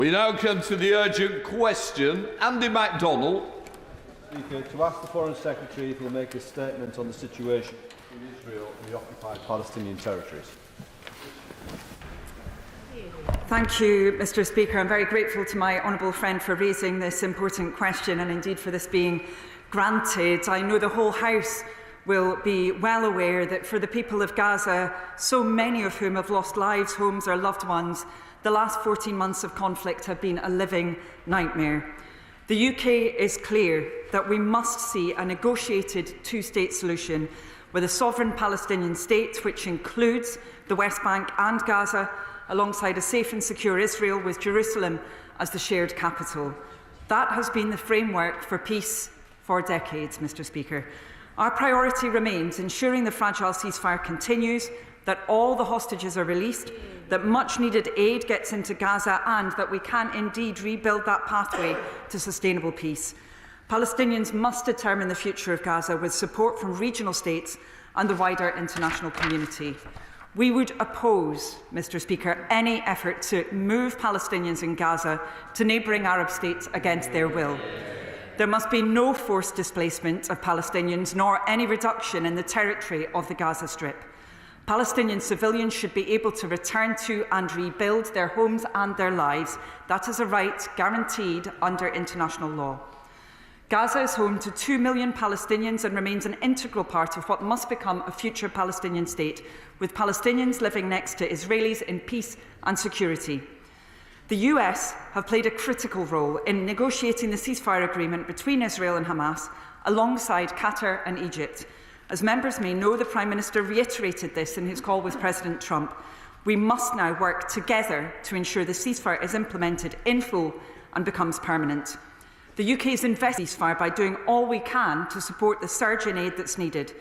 We now come to the urgent question. Andy McDonald. Speaker, to ask the Foreign Secretary if he will make a statement on the situation in Israel and the Occupied Palestinian Territories. Thank you, Mr Speaker. I'm very grateful to my honourable friend for raising this important question and indeed for this being granted. I know the whole House will be well aware that for the people of Gaza, so many of whom have lost lives, homes or loved ones, the last 14 months of conflict have been a living nightmare. The UK is clear that we must see a negotiated two-state solution with a sovereign Palestinian state, which includes the West Bank and Gaza, alongside a safe and secure Israel with Jerusalem as the shared capital. That has been the framework for peace for decades, Mr Speaker. Our priority remains ensuring the fragile ceasefire continues, that all the hostages are released, that much-needed aid gets into Gaza and that we can indeed rebuild that pathway to sustainable peace. Palestinians must determine the future of Gaza with support from regional states and the wider international community. We would oppose, Mr Speaker, any effort to move Palestinians in Gaza to neighbouring Arab states against their will. There must be no forced displacement of Palestinians nor any reduction in the territory of the Gaza Strip. Palestinian civilians should be able to return to and rebuild their homes and their lives. That is a right guaranteed under international law. Gaza is home to 2 million Palestinians and remains an integral part of what must become a future Palestinian state, with Palestinians living next to Israelis in peace and security. The US have played a critical role in negotiating the ceasefire agreement between Israel and Hamas, alongside Qatar and Egypt. As members may know, the Prime Minister reiterated this in his call with President Trump. We must now work together to ensure the ceasefire is implemented in full and becomes permanent. The UK is investing in the ceasefire by doing all we can to support the surge in aid that's needed.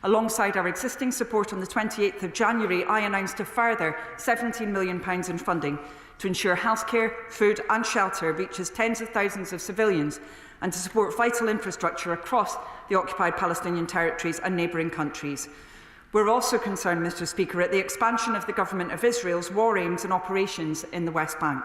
Alongside our existing support on the 28th of January, I announced a further £17 million in funding to ensure healthcare, food and shelter reaches tens of thousands of civilians and to support vital infrastructure across the Occupied Palestinian Territories and neighbouring countries. We're also concerned, Mr Speaker, at the expansion of the Government of Israel's war aims and operations in the West Bank.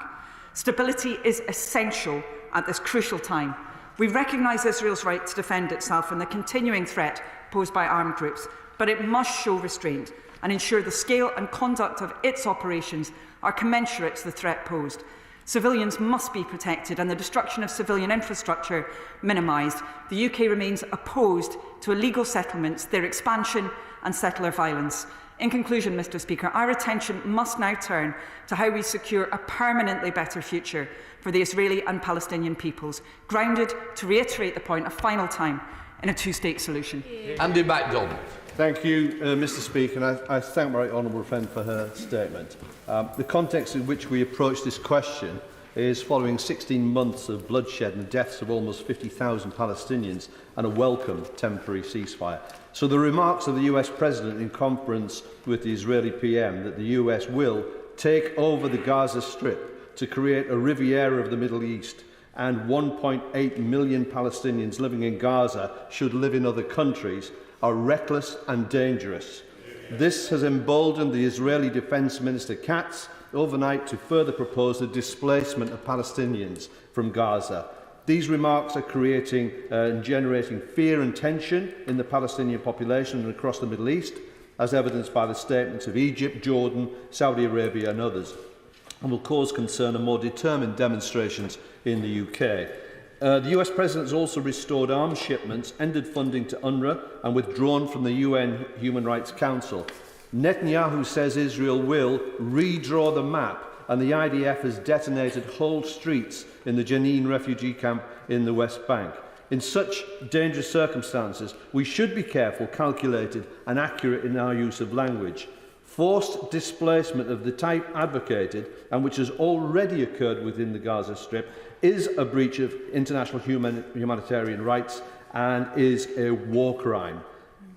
Stability is essential at this crucial time. We recognise Israel's right to defend itself from the continuing threat posed by armed groups, but it must show restraint and ensure the scale and conduct of its operations are commensurate to the threat posed. Civilians must be protected and the destruction of civilian infrastructure minimised. The UK remains opposed to illegal settlements, their expansion and settler violence. In conclusion, Mr Speaker, our attention must now turn to how we secure a permanently better future for the Israeli and Palestinian peoples, grounded, to reiterate the point a final time, in a two-state solution. Andy McDonald. Thank you, Mr Speaker, and I thank my honourable friend for her statement. The context in which we approach this question is following 16 months of bloodshed and the deaths of almost 50,000 Palestinians and a welcome temporary ceasefire. So the remarks of the US President in conference with the Israeli PM that the US will take over the Gaza Strip to create a Riviera of the Middle East and 1.8 million Palestinians living in Gaza should live in other countries are reckless and dangerous. This has emboldened the Israeli Defence Minister Katz overnight to further propose the displacement of Palestinians from Gaza. These remarks are creating and generating fear and tension in the Palestinian population and across the Middle East, as evidenced by the statements of Egypt, Jordan, Saudi Arabia and others, and will cause concern and more determined demonstrations in the UK. The US President has also restored arms shipments, ended funding to UNRWA and withdrawn from the UN Human Rights Council. Netanyahu says Israel will redraw the map, and the IDF has detonated whole streets in the Jenin refugee camp in the West Bank. In such dangerous circumstances, we should be careful, calculated and accurate in our use of language. Forced displacement of the type advocated, and which has already occurred within the Gaza Strip, is a breach of international humanitarian rights and is a war crime.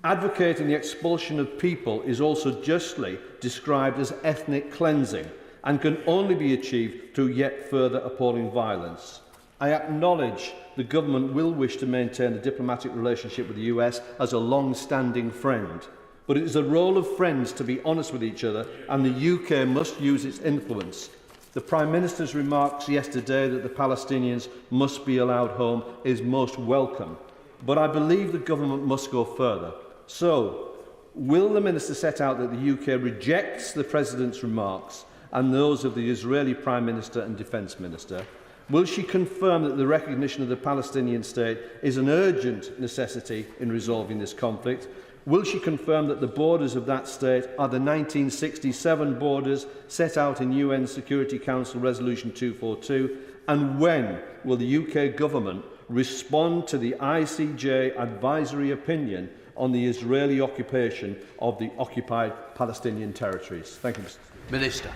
Advocating the expulsion of people is also justly described as ethnic cleansing and can only be achieved through yet further appalling violence. I acknowledge the government will wish to maintain a diplomatic relationship with the US as a long-standing friend. But it is the role of friends to be honest with each other, and the UK must use its influence. The Prime Minister's remarks yesterday that the Palestinians must be allowed home is most welcome, but I believe the government must go further. So, will the Minister set out that the UK rejects the President's remarks and those of the Israeli Prime Minister and Defence Minister? Will she confirm that the recognition of the Palestinian state is an urgent necessity in resolving this conflict? Will she confirm that the borders of that state are the 1967 borders set out in UN Security Council Resolution 242? And when will the UK government respond to the ICJ advisory opinion on the Israeli occupation of the occupied Palestinian territories? Thank you, Mr. Minister.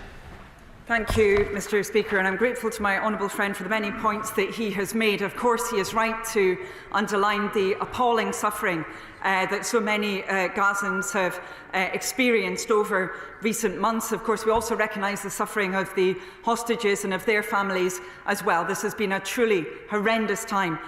Thank you, Mr. Speaker, and I'm grateful to my honourable friend for the many points that he has made. Of course, he is right to underline the appalling suffering that so many Gazans have experienced over recent months. Of course, we also recognise the suffering of the hostages and of their families as well. This has been a truly horrendous time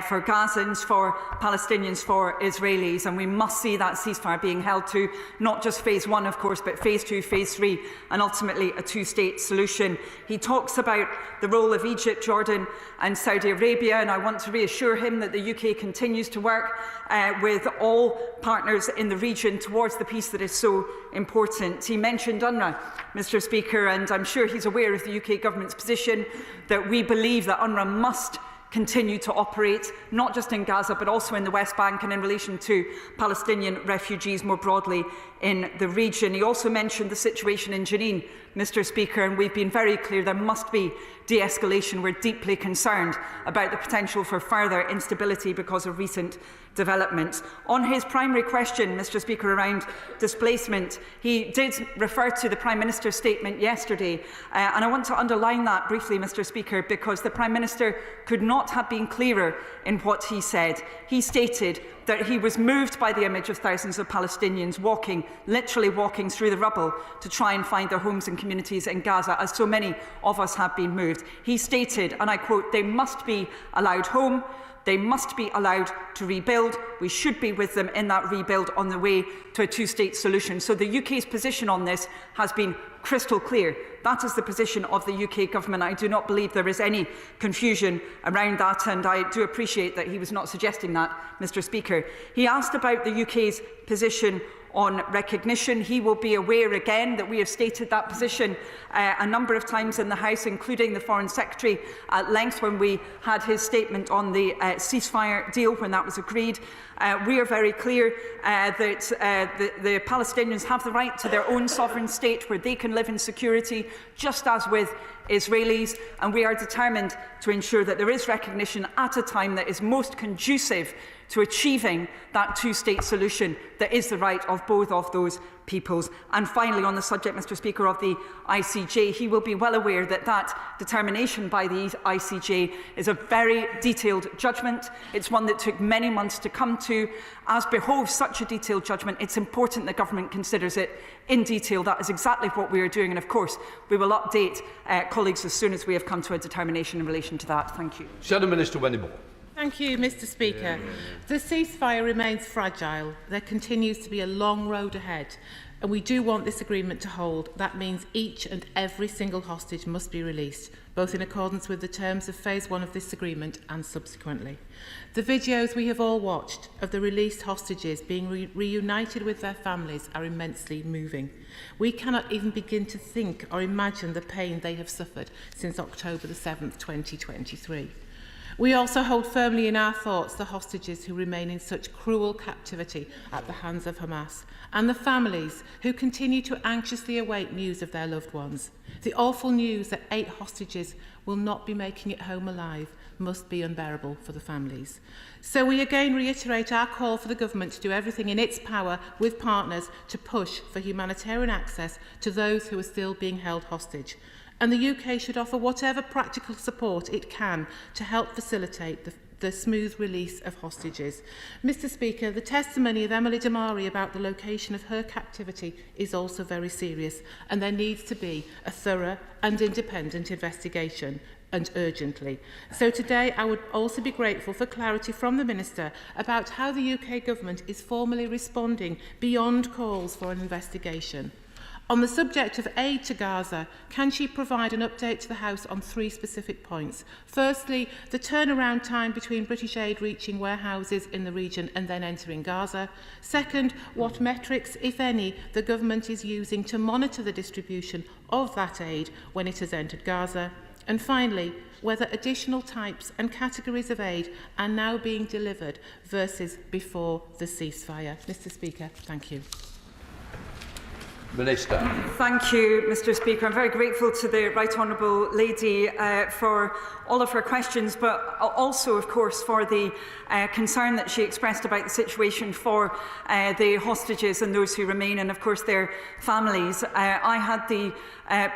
for Gazans, for Palestinians, for Israelis, and we must see that ceasefire being held to not just phase 1, of course, but phase 2, phase 3, and ultimately a two-state solution. He talks about the role of Egypt, Jordan and Saudi Arabia, and I want to reassure him that the UK continues to work with all partners in the region towards the peace that is so important. He mentioned UNRWA, Mr. Speaker, and I'm sure he's aware of the UK government's position that we believe that UNRWA must continue to operate, not just in Gaza, but also in the West Bank and in relation to Palestinian refugees more broadly in the region. He also mentioned the situation in Jenin, Mr. Speaker, and we've been very clear there must be de-escalation. We're deeply concerned about the potential for further instability because of recent developments. On his primary question, Mr. Speaker, around displacement, he did refer to the Prime Minister's statement yesterday, and I want to underline that briefly, Mr. Speaker, because the Prime Minister could not have been clearer in what he said. He stated that he was moved by the image of thousands of Palestinians literally walking through the rubble to try and find their homes and communities in Gaza, as so many of us have been moved. He stated, and I quote, "They must be allowed home. They must be allowed to rebuild. We should be with them in that rebuild on the way to a two-state solution." So the UK's position on this has been crystal clear. That is the position of the UK government. I do not believe there is any confusion around that, and I do appreciate that he was not suggesting that, Mr. Speaker. He asked about the UK's position on recognition. He will be aware again that we have stated that position a number of times in the House, including the Foreign Secretary at length when we had his statement on the ceasefire deal when that was agreed. We are very clear that the Palestinians have the right to their own sovereign state where they can live in security, just as with Israelis, and we are determined to ensure that there is recognition at a time that is most conducive to achieving that two-state solution that is the right of both of those peoples. And finally, on the subject, Mr. Speaker, of the ICJ, he will be well aware that that determination by the ICJ is a very detailed judgment. It's one that took many months to come to. As behoves such a detailed judgment, it's important the government considers it in detail. That is exactly what we are doing, and of course we will update colleagues as soon as we have come to a determination in relation to that. Thank you. Shadow Minister Wendy-Moore. Thank you, Mr. Speaker. The ceasefire remains fragile. There continues to be a long road ahead, and we do want this agreement to hold. That means each and every single hostage must be released, both in accordance with the terms of phase 1 of this agreement and subsequently. The videos we have all watched of the released hostages being reunited with their families are immensely moving. We cannot even begin to think or imagine the pain they have suffered since October the 7th, 2023. We also hold firmly in our thoughts the hostages who remain in such cruel captivity at the hands of Hamas, and the families who continue to anxiously await news of their loved ones. The awful news that 8 hostages will not be making it home alive must be unbearable for the families. So we again reiterate our call for the government to do everything in its power with partners to push for humanitarian access to those who are still being held hostage. And the UK should offer whatever practical support it can to help facilitate the smooth release of hostages. Mr. Speaker, the testimony of Emily Damari about the location of her captivity is also very serious, and there needs to be a thorough and independent investigation, and urgently. So today I would also be grateful for clarity from the Minister about how the UK Government is formally responding beyond calls for an investigation. On the subject of aid to Gaza, can she provide an update to the House on 3 specific points? Firstly, the turnaround time between British aid reaching warehouses in the region and then entering Gaza. Second, what metrics, if any, the government is using to monitor the distribution of that aid when it has entered Gaza. And finally, whether additional types and categories of aid are now being delivered versus before the ceasefire. Mr. Speaker, thank you. Minister. Thank you, Mr. Speaker. I'm very grateful to the Right Honourable Lady for all of her questions, but also, of course, for the concern that she expressed about the situation for the hostages and those who remain, and of course their families. I had the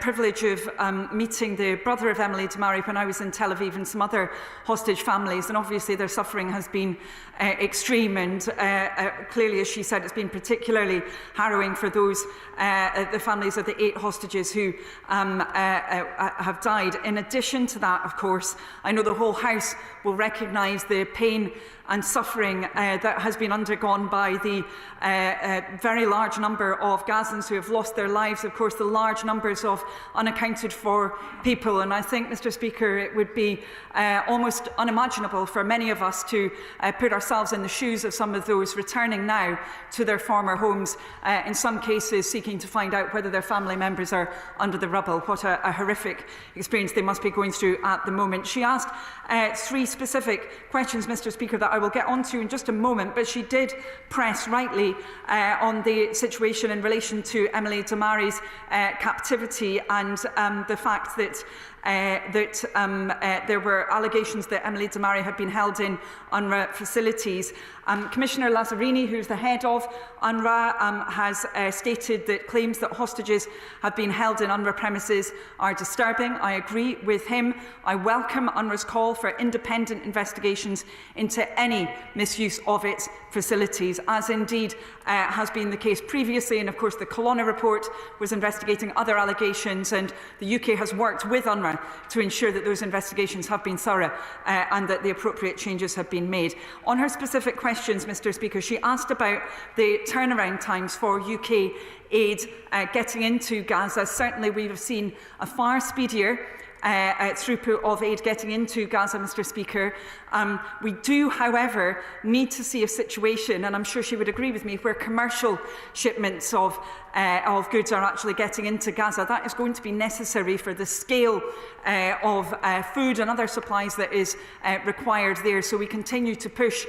privilege of meeting the brother of Emily Damari when I was in Tel Aviv, and some other hostage families, and obviously their suffering has been extreme, and clearly, as she said, it's been particularly harrowing for those the families of the 8 hostages who have died. In addition to that, of course, I know the whole House will recognise the pain and suffering that has been undergone by the very large number of Gazans who have lost their lives, of course, the large numbers of unaccounted for people. And I think, Mr. Speaker, it would be almost unimaginable for many of us to put ourselves in the shoes of some of those returning now to their former homes, in some cases seeking to find out whether their family members are under the rubble. What a horrific experience they must be going through at the moment. She asked 3 specific questions, Mr. Speaker, that I will get onto in just a moment, but she did press rightly on the situation in relation to Emily Damari's captivity and the fact that there were allegations that Emily Damari had been held in UNRWA facilities. Commissioner Lazzarini, who's the head of UNRWA, has stated that claims that hostages have been held in UNRWA premises are disturbing. I agree with him. I welcome UNRWA's call for independent investigations into any misuse of its facilities, as indeed has been the case previously. And of course, the Colonna report was investigating other allegations, and the UK has worked with UNRWA to ensure that those investigations have been thorough and that the appropriate changes have been made. On her specific questions, Mr. Speaker, she asked about the turnaround times for UK aid getting into Gaza. Certainly we have seen a far speedier throughput of aid getting into Gaza, Mr. Speaker. We do, however, need to see a situation, and I'm sure she would agree with me, where commercial shipments of goods are actually getting into Gaza. That is going to be necessary for the scale of food and other supplies that is required there. So we continue to push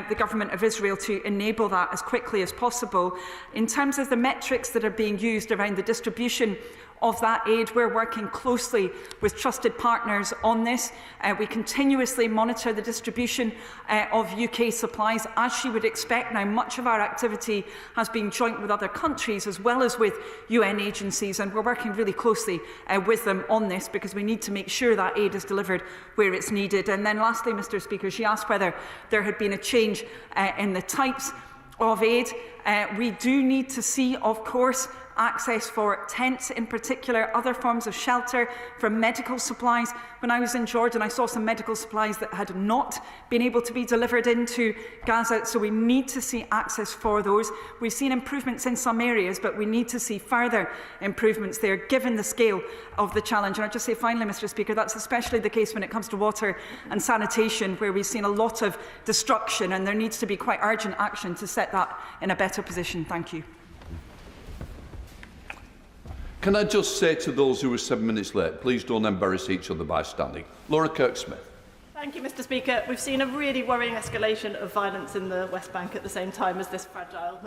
the government of Israel to enable that as quickly as possible. In terms of the metrics that are being used around the distribution of that aid, we're working closely with trusted partners on this. We continuously monitor the distribution of UK supplies, as she would expect. Now, much of our activity has been joint with other countries as well as with UN agencies, and we're working really closely with them on this because we need to make sure that aid is delivered where it's needed. And then lastly, Mr. Speaker, she asked whether there had been a change in the types of aid. We do need to see, of course, access for tents in particular, other forms of shelter, for medical supplies. When I was in Jordan, I saw some medical supplies that had not been able to be delivered into Gaza, so we need to see access for those. We've seen improvements in some areas, but we need to see further improvements there, given the scale of the challenge. And I'll just say finally, Mr. Speaker, that's especially the case when it comes to water and sanitation, where we've seen a lot of destruction, and there needs to be quite urgent action to set that in a better position. Thank you. Can I just say to those who are 7 minutes late, please don't embarrass each other by standing. Laura Kirk-Smith. Thank you, Mr. Speaker. We've seen a really worrying escalation of violence in the West Bank at the same time as this fragile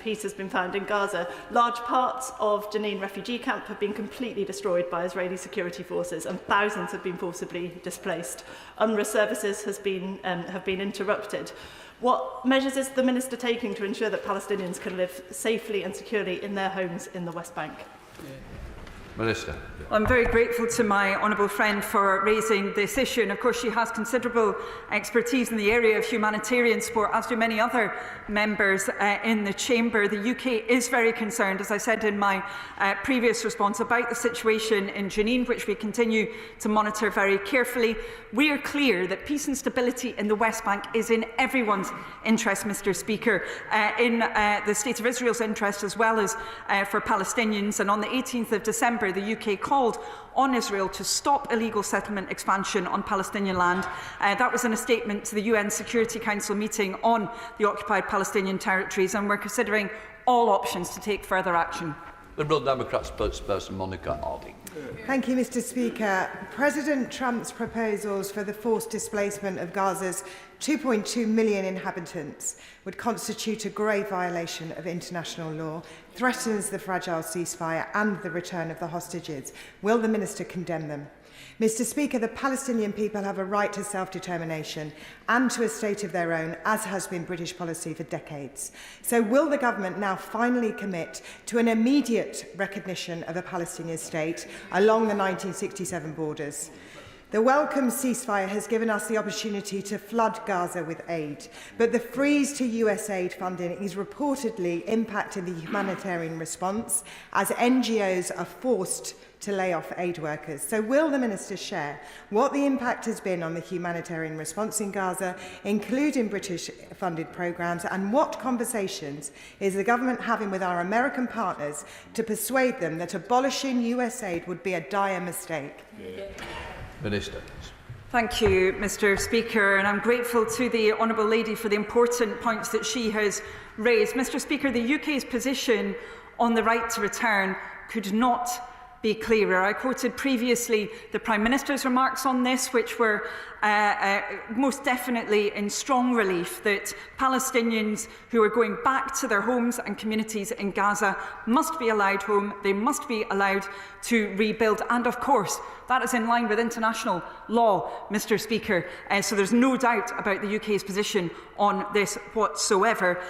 peace has been found in Gaza. Large parts of Jenin refugee camp have been completely destroyed by Israeli security forces, and thousands have been forcibly displaced. UNRWA services have been interrupted. What measures is the Minister taking to ensure that Palestinians can live safely and securely in their homes in the West Bank? Minister. I'm very grateful to my honourable friend for raising this issue, and of course she has considerable expertise in the area of humanitarian support, as do many other members in the Chamber. The UK is very concerned, as I said in my previous response, about the situation in Jenin, which we continue to monitor very carefully. We are clear that peace and stability in the West Bank is in everyone's interest, Mr Speaker, in the State of Israel's interest as well as for Palestinians. And on the 18th of December, the UK called on Israel to stop illegal settlement expansion on Palestinian land. That was in a statement to the UN Security Council meeting on the Occupied Palestinian Territories, and we're considering all options to take further action. Liberal Democrat spokesperson Monica Harding. Thank you, Mr Speaker. President Trump's proposals for the forced displacement of Gaza's 2.2 million inhabitants would constitute a grave violation of international law, threatens the fragile ceasefire and the return of the hostages. Will the Minister condemn them? Mr Speaker, the Palestinian people have a right to self-determination and to a state of their own, as has been British policy for decades. So will the government now finally commit to an immediate recognition of a Palestinian state along the 1967 borders? The welcome ceasefire has given us the opportunity to flood Gaza with aid, but the freeze to US aid funding is reportedly impacting the humanitarian response as NGOs are forced to lay off aid workers. So will the Minister share what the impact has been on the humanitarian response in Gaza, including British-funded programmes, and what conversations is the government having with our American partners to persuade them that abolishing US aid would be a dire mistake? Minister. Thank you, Mr Speaker, and I'm grateful to the Honourable Lady for the important points that she has raised. Mr Speaker, the UK's position on the right to return could not be clearer. I quoted previously the Prime Minister's remarks on this, which were most definitely in strong relief that Palestinians who are going back to their homes and communities in Gaza must be allowed home, they must be allowed to rebuild, and of course that is in line with international law, Mr Speaker, so there's no doubt about the UK's position on this whatsoever.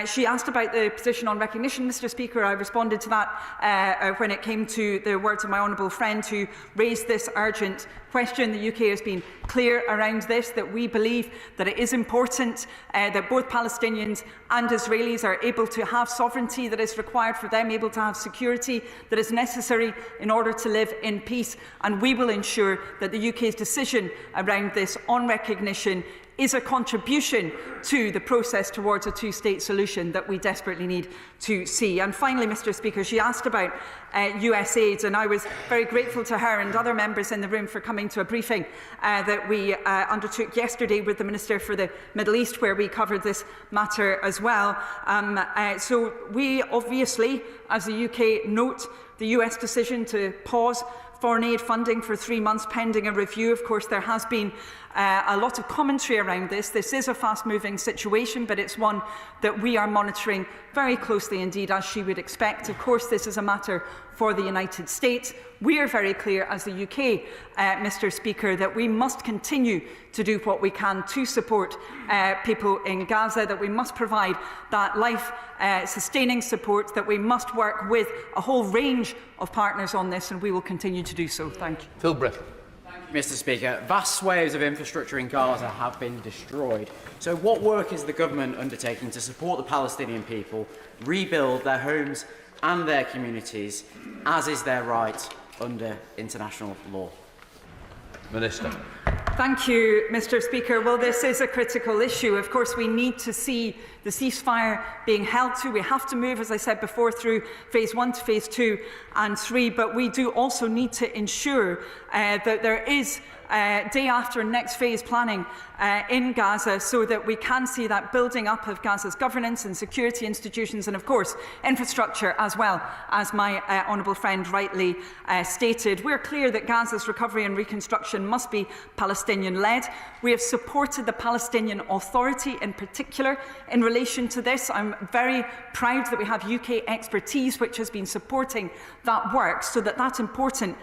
She asked about the position on recognition, Mr Speaker. I responded to that when it came to the words of my honourable friend who raised this urgent question. The UK has been clear around this, that we believe that it is important that both Palestinians and Israelis are able to have sovereignty that is required for them, able to have security that is necessary in order to live in peace, and we will ensure that the UK's decision around this on recognition is a contribution to the process towards a two-state solution that we desperately need to see. And finally, Mr Speaker, she asked about US aid, and I was very grateful to her and other members in the room for coming to a briefing that we undertook yesterday with the Minister for the Middle East, where we covered this matter as well. So we obviously, as the UK, note the US decision to pause foreign aid funding for 3 months pending a review. Of course, there has been a lot of commentary around this. This is a fast-moving situation, but it's one that we are monitoring very closely indeed, as she would expect. Of course, this is a matter for the United States. We are very clear as the UK, Mr Speaker, that we must continue to do what we can to support people in Gaza, that we must provide that life-sustaining support, that we must work with a whole range of partners on this, and we will continue to do so. Thank you. Phil Brittle. Mr Speaker, vast swathes of infrastructure in Gaza have been destroyed. So what work is the government undertaking to support the Palestinian people rebuild their homes and their communities, as is their right under international law? Minister. Thank you, Mr Speaker. Well, this is a critical issue. Of course, we need to see the ceasefire being held to. We have to move, as I said before, through phase 1 to phase 2 and 3, but we do also need to ensure that there is day after next phase planning in Gaza, so that we can see that building up of Gaza's governance and security institutions, and of course infrastructure, as well as my honourable friend rightly stated. We're clear that Gaza's recovery and reconstruction must be Palestinian-led. We have supported the Palestinian Authority in particular in relation to this. I'm very proud that we have UK expertise which has been supporting that work, so that that important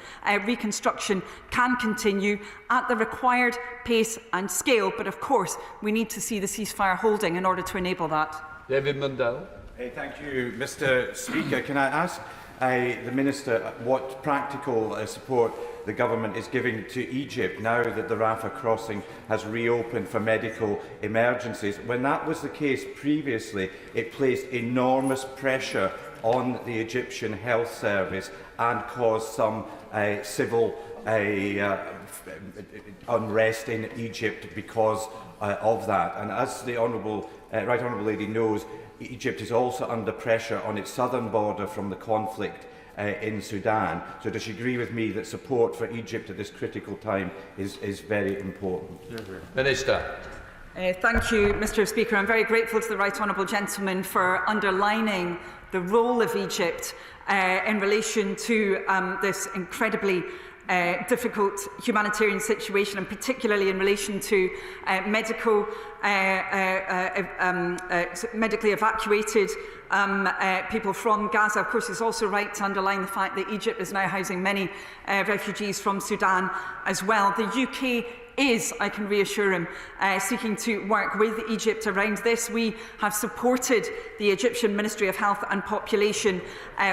reconstruction can continue at the required pace and scale. But of course, we need to see the ceasefire holding in order to enable that. David Mundell. Thank you, Mr Speaker. Can I ask the Minister what practical support the government is giving to Egypt now that the Rafah crossing has reopened for medical emergencies. When that was the case previously, it placed enormous pressure on the Egyptian health service and caused some civil unrest in Egypt because of that. And as the Right Honourable Lady knows, Egypt is also under pressure on its southern border from the conflict in Sudan. So does she agree with me that support for Egypt at this critical time is very important? Minister. Thank you, Mr Speaker. I'm very grateful to the Right Honourable Gentleman for underlining the role of Egypt in relation to this incredibly difficult humanitarian situation, and particularly in relation to medically evacuated people from Gaza. Of course, it's also right to underline the fact that Egypt is now housing many refugees from Sudan as well. The UK is, I can reassure him, seeking to work with Egypt around this. We have supported the Egyptian Ministry of Health and Population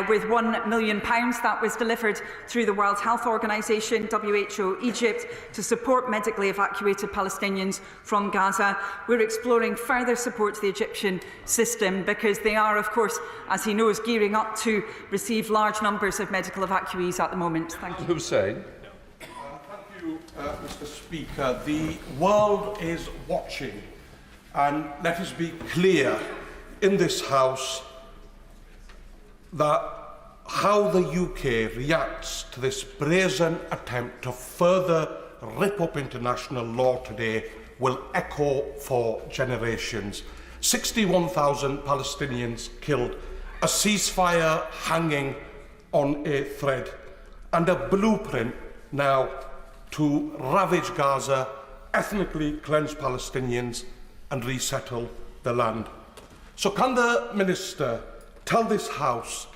with £1 million. That was delivered through the World Health Organization, WHO Egypt, to support medically evacuated Palestinians from Gaza. We're exploring further support to the Egyptian system because they are, of course, as he knows, gearing up to receive large numbers of medical evacuees at the moment. Thank you. Hussein. Mr Speaker, the world is watching, and let us be clear in this House that how the UK reacts to this brazen attempt to further rip up international law today will echo for generations. 61,000 Palestinians killed, a ceasefire hanging on a thread, and a blueprint now to ravage Gaza, ethnically cleanse Palestinians and resettle the land. So can the Minister tell this House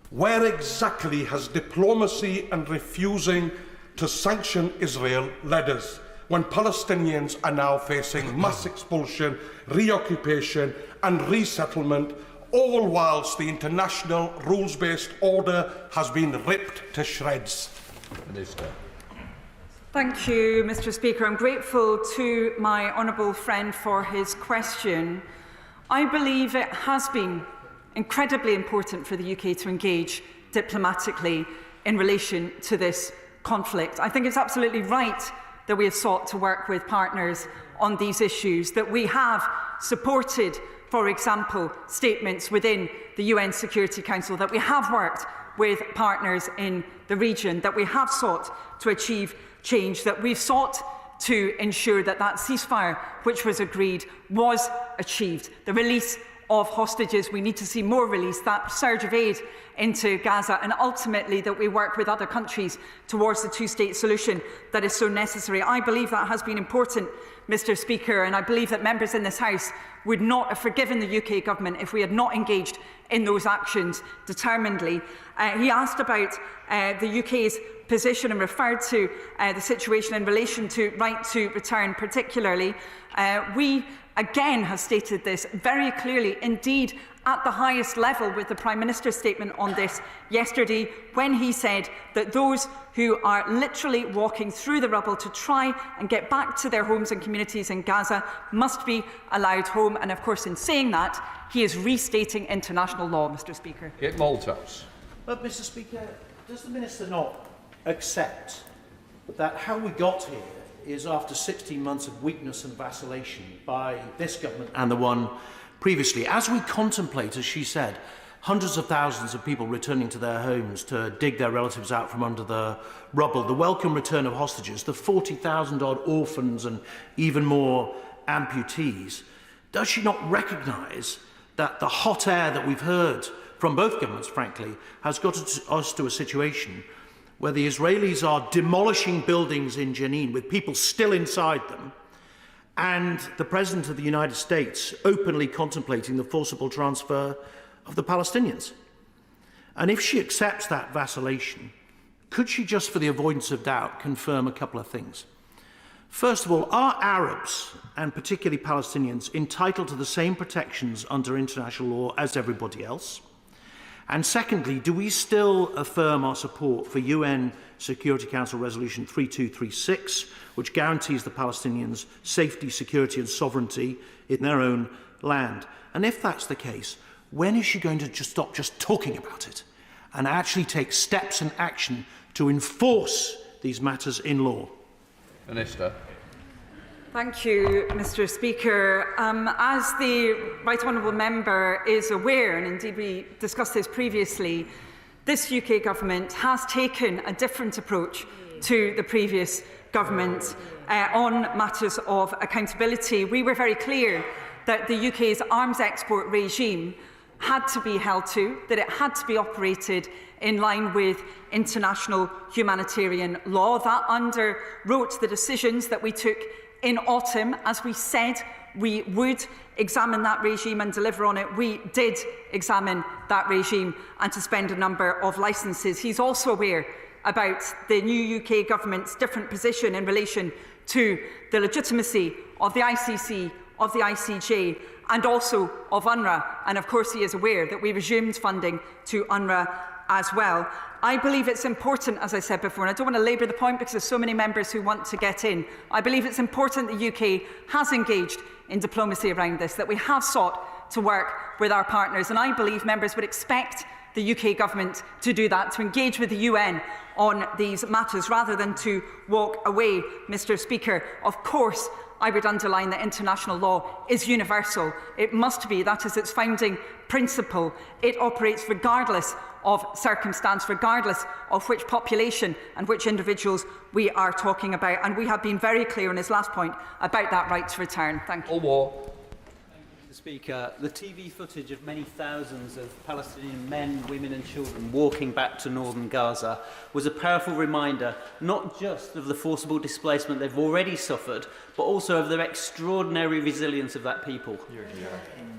where exactly has diplomacy and refusing to sanction Israel led us when Palestinians are now facing mass expulsion, reoccupation and resettlement, all whilst the international rules-based order has been ripped to shreds? Minister. Thank you, Mr Speaker. I'm grateful to my honourable friend for his question. I believe it has been incredibly important for the UK to engage diplomatically in relation to this conflict. I think it's absolutely right that we have sought to work with partners on these issues, that we have supported, for example, statements within the UN Security Council, that we have worked with partners in the region, that we have sought to achieve change, that we've sought to ensure that that ceasefire which was agreed was achieved. The release of hostages, we need to see more release, that surge of aid into Gaza, and ultimately that we work with other countries towards the two-state solution that is so necessary. I believe that has been important, Mr Speaker, and I believe that members in this House would not have forgiven the UK government if we had not engaged in those actions determinedly. He asked about the UK's position and referred to the situation in relation to right to return particularly. We again have stated this very clearly, indeed at the highest level, with the Prime Minister's statement on this yesterday, when he said that those who are literally walking through the rubble to try and get back to their homes and communities in Gaza must be allowed home. And of course, in saying that, he is restating international law, Mr Speaker. Get Malthouse. But, Mr Speaker, does the Minister not accept that how we got here is after 16 months of weakness and vacillation by this government and the one previously, as we contemplate, as she said, hundreds of thousands of people returning to their homes to dig their relatives out from under the rubble, the welcome return of hostages, the 40,000 odd orphans and even more amputees, does she not recognise that the hot air that we've heard from both governments, frankly, has got us to a situation where the Israelis are demolishing buildings in Jenin with people still inside them, and the President of the United States openly contemplating the forcible transfer of the Palestinians? And if she accepts that vacillation, could she, just for the avoidance of doubt, confirm a couple of things? First of all, are Arabs, and particularly Palestinians, entitled to the same protections under international law as everybody else? And secondly, do we still affirm our support for UN Security Council Resolution 3236, which guarantees the Palestinians safety, security and sovereignty in their own land? And if that's the case, when is she going to stop just talking about it and actually take steps and action to enforce these matters in law? Minister. Thank you, Mr Speaker. As the Right Honourable Member is aware, and indeed we discussed this previously, this UK government has taken a different approach to the previous government on matters of accountability. We were very clear that the UK's arms export regime had to be held to, that it had to be operated in line with international humanitarian law. That underwrote the decisions that we took in autumn. As we said we would examine that regime and deliver on it, we did examine that regime and suspend a number of licences. He's also aware about the new UK government's different position in relation to the legitimacy of the ICC, of the ICJ and also of UNRWA. And of course he is aware that we resumed funding to UNRWA as well. I believe it's important, as I said before, and I don't want to labour the point because there's so many members who want to get in. I believe it's important the UK has engaged in diplomacy around this, that we have sought to work with our partners, and I believe members would expect the UK government to do that, to engage with the UN on these matters rather than to walk away, Mr Speaker. Of course, I would underline that international law is universal. It must be. That is its founding principle. It operates regardless of circumstance, regardless of which population and which individuals we are talking about. And we have been very clear on his last point about that right to return. Thank you. Mr Speaker, the TV footage of many thousands of Palestinian men, women and children walking back to northern Gaza was a powerful reminder not just of the forcible displacement they've already suffered, but also of the extraordinary resilience of that people.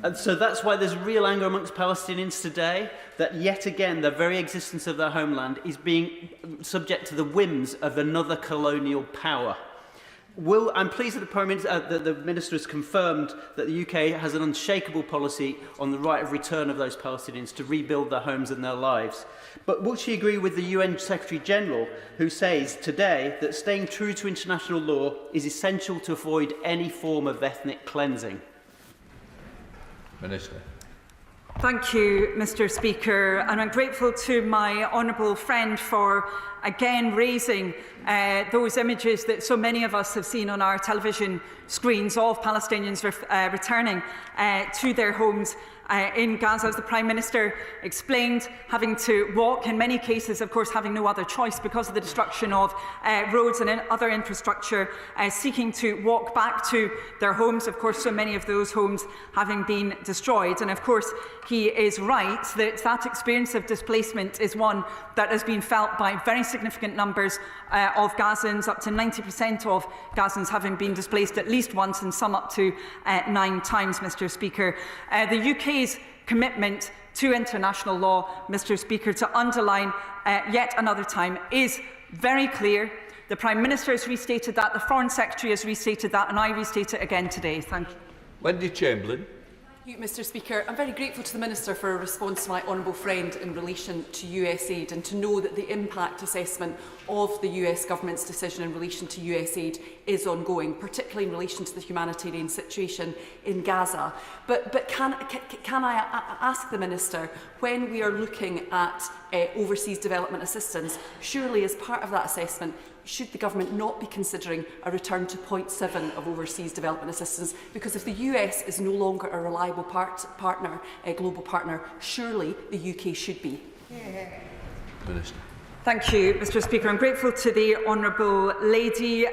And so that's why there's real anger amongst Palestinians today that yet again the very existence of their homeland is being subject to the whims of another colonial power. I'm pleased that the Minister has confirmed that the UK has an unshakable policy on the right of return of those Palestinians to rebuild their homes and their lives. But will she agree with the UN Secretary-General, who says today that staying true to international law is essential to avoid any form of ethnic cleansing? Minister. Thank you, Mr Speaker, and I'm grateful to my honourable friend for again raising those images that so many of us have seen on our television screens of Palestinians returning to their homes in Gaza. As the Prime Minister explained, having to walk, in many cases, of course, having no other choice because of the destruction of roads and other infrastructure, seeking to walk back to their homes, of course, so many of those homes having been destroyed. And of course, he is right that that experience of displacement is one that has been felt by very significant numbers of Gazans, up to 90% of Gazans having been displaced at least once and some up to 9 times, Mr Speaker. The UK's commitment to international law, Mr Speaker, to underline yet another time, is very clear. The Prime Minister has restated that, the Foreign Secretary has restated that, and I restate it again today. Thank you. Wendy Chamberlain. Thank you, Mr Speaker. I'm very grateful to the Minister for a response to my honourable friend in relation to US aid, and to know that the impact assessment of the US Government's decision in relation to US aid is ongoing, particularly in relation to the humanitarian situation in Gaza. But can I ask the Minister, when we are looking at overseas development assistance, surely as part of that assessment, should the government not be considering a return to 0.7 of overseas development assistance? Because if the US is no longer a reliable partner, a global partner, surely the UK should be. Minister. Thank you, Mr Speaker. I'm grateful to the honourable lady.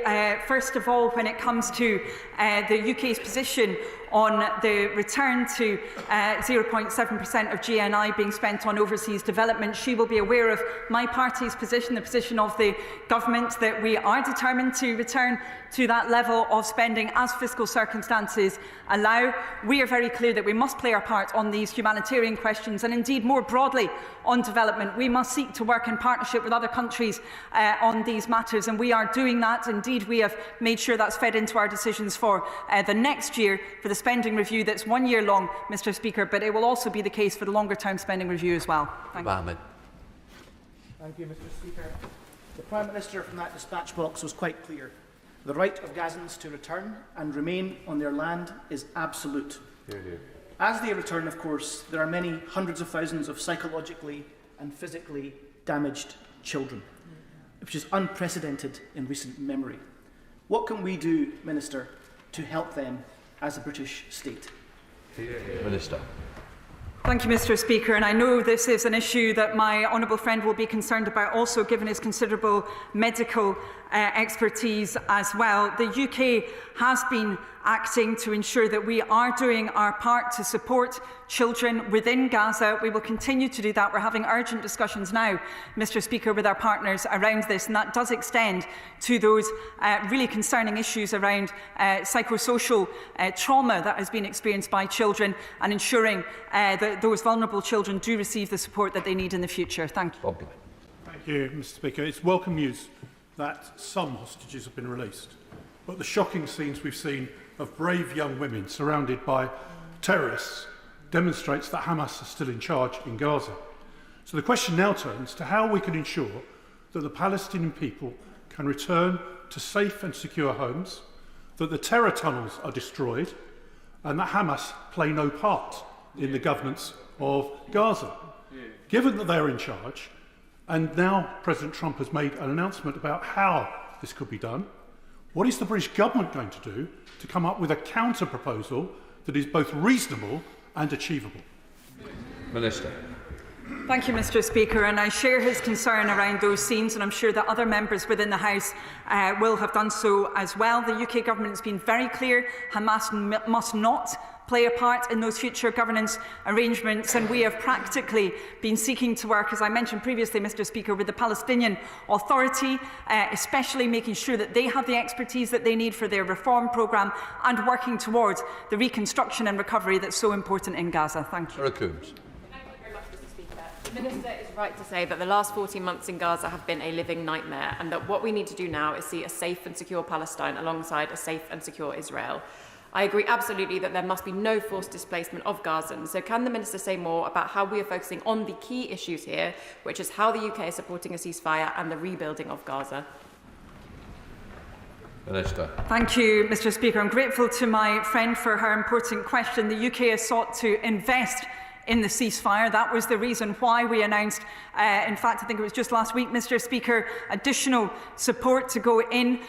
First of all, when it comes to the UK's position on the return to 0.7% of GNI being spent on overseas development, she will be aware of my party's position, the position of the government, that we are determined to return to that level of spending as fiscal circumstances allow. We are very clear that we must play our part on these humanitarian questions, and indeed more broadly on development. We must seek to work in partnership with other countries on these matters, and we are doing that. Indeed, we have made sure that's fed into our decisions for the next year for the spending review that's 1 year long, Mr Speaker, but it will also be the case for the longer-term spending review as well. Thank you. Thank you, Mr Speaker. The Prime Minister from that dispatch box was quite clear. The right of Gazans to return and remain on their land is absolute. As they return, of course, there are many hundreds of thousands of psychologically and physically damaged children, which is unprecedented in recent memory. What can we do, Minister, to help them as a British state? Minister. Thank you, Mr Speaker. And I know this is an issue that my honourable friend will be concerned about also, given his considerable medical expertise as well. The UK has been acting to ensure that we are doing our part to support children within Gaza. We will continue to do that. We're having urgent discussions now, Mr Speaker, with our partners around this, and that does extend to those really concerning issues around psychosocial trauma that has been experienced by children, and ensuring that those vulnerable children do receive the support that they need in the future. Thank you. Thank you, Mr Speaker. It's welcome news that some hostages have been released, but the shocking scenes we've seen of brave young women surrounded by terrorists demonstrates that Hamas are still in charge in Gaza. So the question now turns to how we can ensure that the Palestinian people can return to safe and secure homes, that the terror tunnels are destroyed, and that Hamas play no part in the governance of Gaza. Given that they're in charge, and now President Trump has made an announcement about how this could be done, what is the British government going to do to come up with a counter-proposal that is both reasonable and achievable? Minister. Thank you, Mr Speaker, and I share his concern around those scenes, and I'm sure that other members within the House will have done so as well. The UK government has been very clear: Hamas must not play a part in those future governance arrangements, and we have practically been seeking to work, as I mentioned previously, Mr Speaker, with the Palestinian Authority, especially making sure that they have the expertise that they need for their reform programme, and working towards the reconstruction and recovery that's so important in Gaza. Thank you. The Minister is right to say that the last 14 months in Gaza have been a living nightmare, and that what we need to do now is see a safe and secure Palestine alongside a safe and secure Israel. I agree absolutely that there must be no forced displacement of Gazans. So can the Minister say more about how we are focusing on the key issues here, which is how the UK is supporting a ceasefire and the rebuilding of Gaza? Minister. Thank you, Mr Speaker. I'm grateful to my friend for her important question. The UK has sought to invest in the ceasefire. That was the reason why we announced, in fact, I think it was just last week, Mr Speaker, additional support to go in,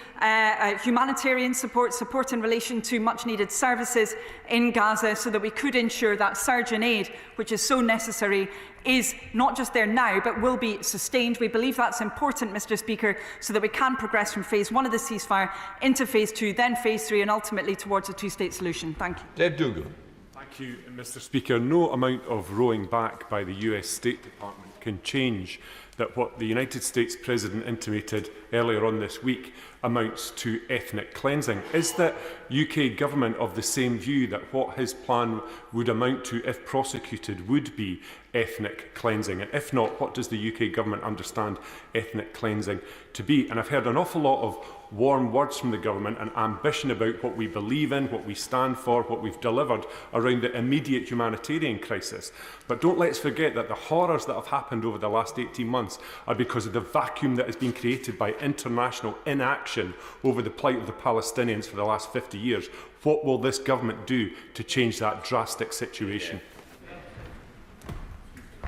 humanitarian support in relation to much-needed services in Gaza, so that we could ensure that surge in aid, which is so necessary, is not just there now, but will be sustained. We believe that's important, Mr Speaker, so that we can progress from phase 1 of the ceasefire into phase 2, then phase 3, and ultimately towards a two-state solution. Thank you. Dave Dougal. Thank you, Mr Speaker. No amount of rowing back by the US State Department can change that what the United States President intimated earlier on this week amounts to ethnic cleansing. Is the UK government of the same view that what his plan would amount to, if prosecuted, would be ethnic cleansing? And if not, what does the UK government understand ethnic cleansing to be? And I've heard an awful lot of warm words from the government and ambition about what we believe in, what we stand for, what we've delivered around the immediate humanitarian crisis. But don't let's forget that the horrors that have happened over the last 18 months are because of the vacuum that has been created by international inaction over the plight of the Palestinians for the last 50 years. What will this government do to change that drastic situation?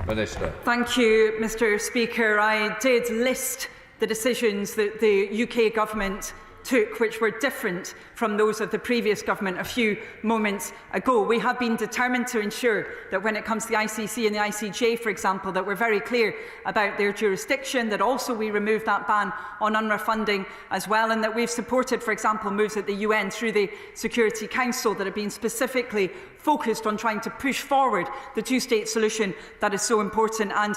Minister. Thank you, Mr Speaker. I did list the decisions that the UK government took, which were different from those of the previous government a few moments ago. We have been determined to ensure that when it comes to the ICC and the ICJ, for example, that we're very clear about their jurisdiction, that also we removed that ban on UNRWA funding as well, and that we've supported, for example, moves at the UN through the Security Council that have been specifically focused on trying to push forward the two-state solution that is so important. And,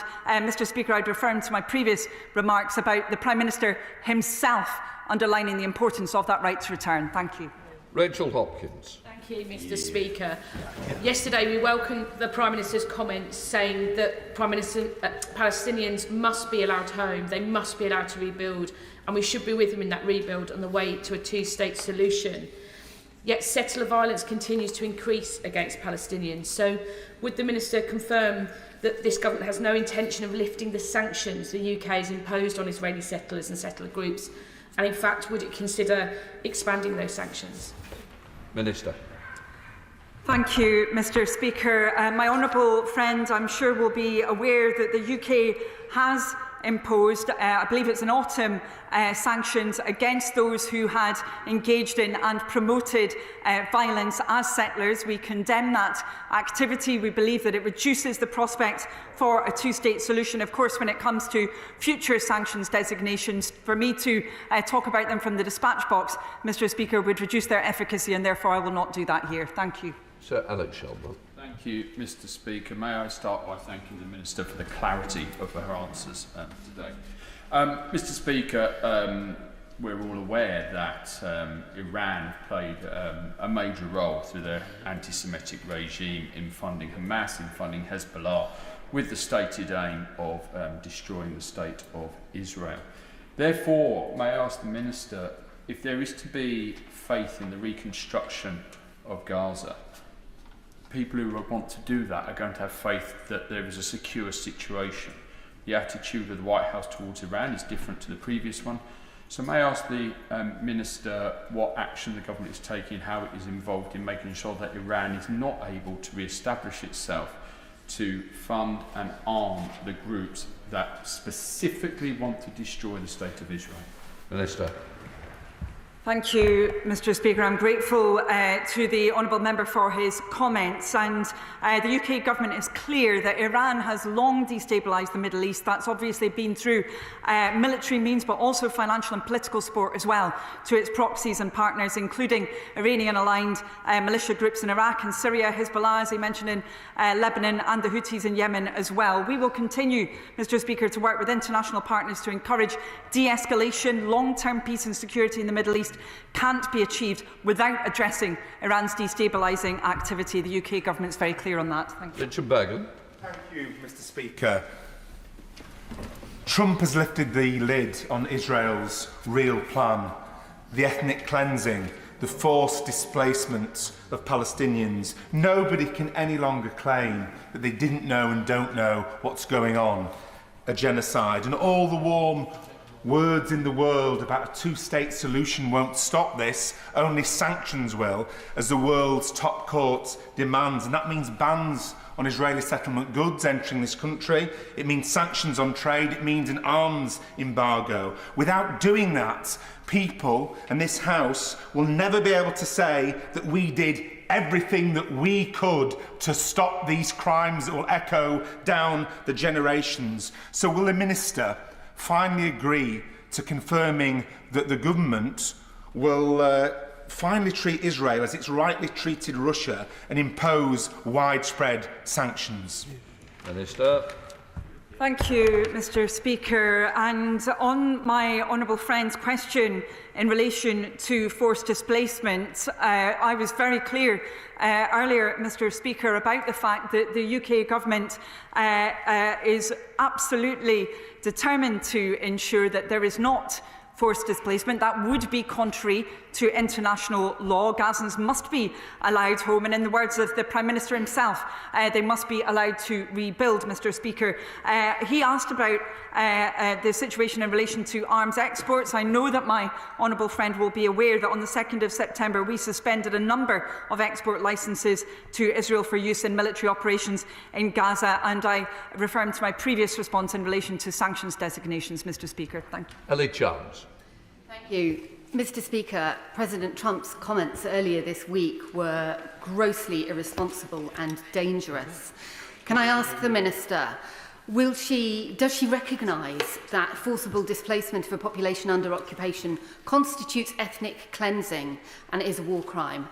Mr Speaker, I'd refer to my previous remarks about the Prime Minister himself underlining the importance of that right to return. Thank you. Rachel Hopkins. Thank you, Mr Speaker. Yesterday we welcomed the Prime Minister's comments saying that Palestinians must be allowed home, they must be allowed to rebuild, and we should be with them in that rebuild on the way to a two-state solution. Yet settler violence continues to increase against Palestinians. So would the Minister confirm that this government has no intention of lifting the sanctions the UK has imposed on Israeli settlers and settler groups? And in fact, would it consider expanding those sanctions? Minister. Thank you, Mr Speaker. My honourable friend, I'm sure, will be aware that the UK has imposed, I believe it's in autumn, sanctions against those who had engaged in and promoted violence as settlers. We condemn that activity. We believe that it reduces the prospect for a two-state solution. Of course, when it comes to future sanctions designations, for me to talk about them from the dispatch box, Mr Speaker, would reduce their efficacy, and therefore I will not do that here. Thank you. Sir Alex Shelburne. Thank you, Mr Speaker. May I start by thanking the Minister for the clarity of her answers today. Mr Speaker, we're all aware that Iran played a major role through their anti-Semitic regime in funding Hamas, in funding Hezbollah, with the stated aim of destroying the state of Israel. Therefore, may I ask the Minister, if there is to be faith in the reconstruction of Gaza, people who want to do that are going to have faith that there is a secure situation. The attitude of the White House towards Iran is different to the previous one. So may I ask the Minister what action the government is taking, how it is involved in making sure that Iran is not able to re-establish itself to fund and arm the groups that specifically want to destroy the state of Israel? Minister. Thank you, Mr Speaker. I'm grateful to the honourable member for his comments, and the UK government is clear that Iran has long destabilised the Middle East. That's obviously been through military means, but also financial and political support as well to its proxies and partners, including Iranian-aligned militia groups in Iraq and Syria, Hezbollah, as he mentioned, in Lebanon, and the Houthis in Yemen as well. We will continue, Mr Speaker, to work with international partners to encourage de-escalation. Long-term peace and security in the Middle East can't be achieved without addressing Iran's destabilising activity. The UK government is very clear on that. Thank you. Richard Bergen. Thank you, Mr Speaker. Trump has lifted the lid on Israel's real plan, the ethnic cleansing, the forced displacement of Palestinians. Nobody can any longer claim that they didn't know and don't know what's going on, a genocide. And all the warm words in the world about a two-state solution won't stop this. Only sanctions will, as the world's top court demands. And that means bans on Israeli settlement goods entering this country. It means sanctions on trade. It means an arms embargo. Without doing that, people and this House will never be able to say that we did everything that we could to stop these crimes that will echo down the generations. So will the Minister finally agree to confirming that the government will finally treat Israel as it's rightly treated Russia and impose widespread sanctions? Minister. Thank you, Mr Speaker. And on my honourable friend's question in relation to forced displacement, I was very clear earlier, Mr Speaker, about the fact that the UK government is absolutely determined to ensure that there is not forced displacement. That would be contrary to international law. Gazans must be allowed home, and in the words of the Prime Minister himself, they must be allowed to rebuild, Mr Speaker. He asked about the situation in relation to arms exports. I know that my honourable friend will be aware that on the 2nd of September we suspended a number of export licences to Israel for use in military operations in Gaza, and I refer him to my previous response in relation to sanctions designations, Mr Speaker. Thank you. Ellie Charles. Thank you. Mr Speaker, President Trump's comments earlier this week were grossly irresponsible and dangerous. Can I ask the Minister, does she recognise that forcible displacement of a population under occupation constitutes ethnic cleansing and is a war crime?